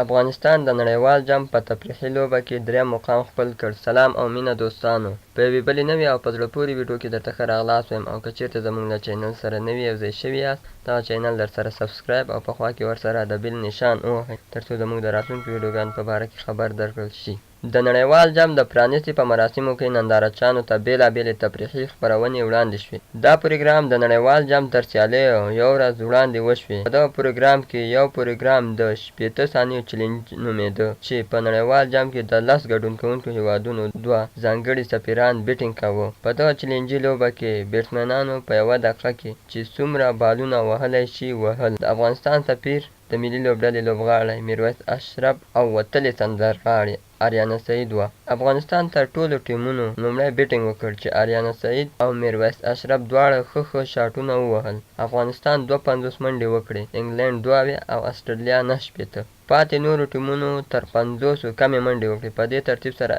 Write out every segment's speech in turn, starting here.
افغانستان د نړیوال جام په تفریحي لوبه کې درېیم مقام خپل کړ. سلام او مینه دوستانو، په یوې بلې نوې او په زړه پورې ویډیو کې درته ښه راغلاست وایم. او که چېرته زموږ له چینل سره نوي یوځای شوي یاست، دغه چینل درسره سبسکرایب او په خوا کې ورسره د بیل نشان ووهئ، تر څو زموږ د راتلونکو ویډیوګانو په باره کې خبر درکړل شي. د نړیوال جام د پرانیستې په مراسمو کې نندارچیانو ته بېلابېلې تفریحي خپرونې وړاندې شوې. دا پروګرام د نړیوال جام تر سیالیو یو ورځ وړاندې وشوې. په دغه پروګرام کې یو پروګرام د 80 ثانیو چلنج نومېده، چې په نړیوال جام کې د 10 ګډون کوونکو هیوادونو 2 ځانګړي سفیران بیټینګ کاوه. په دغه چلنجي لوبه کې بیټسمنانو په یوه دقیقه کې چې څومره بالونه وهلی شي وهل. د افغانستان سفیر د ملي لوبډلې لوبغاړی میرویس اشرف او وتلې سندرغاړې آریانا سعید وه. افغانستان تر ټولو ټیمونو لومړی بیټینګ وکړ، چې آریانا سعید او میرویس اشرف دواړه ښه شاټونه ووهل. افغانستان 52 منډې وکړې، انګلینډ 2 او استرالیا 9. پاتې نورو ټیمونو تر 50 کمې منډې وکړې. په دې ترتیب سره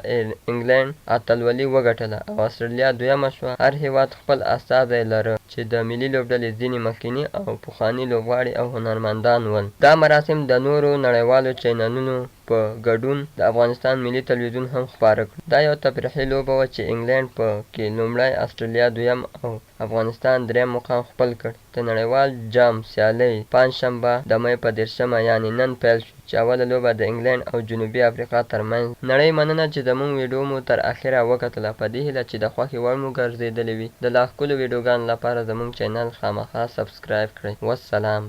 انګلینډ اتلولي وګټله او استرالیا دویمه شوه. هر هیواد خپل استازی لره، چې د ملي لوبډلې ځینې مخکیني او پخواني لوبغاړي او هنرمندان ول. دا مراسم د نورو نړیوالو چینلونو په ګډون د افغانستان ملي تلویزیون هم خپاره کړه. دا یو تفریحي لوبه وه چې انګلینډ په کې لومړی، استرالیا دویم او افغانستان درېیم مقام خپل کړ. د نړیوال جام سیالۍ پنجشنبه د مۍ په 30 یعنې نن پیل شوې، چې اوله لوبه د انګلینډ او جنوبي افریقا ترمنځ. نړۍ مننه چې زموږ ویډیو مو تر اخره وکتله. په دې هیله چې د خوښې وړ مو ګرځېدلې وي. د لا ښکلو ویډیوګانو لپاره زموږ چینل خامخا سبسکرایب کړئ. والسلام.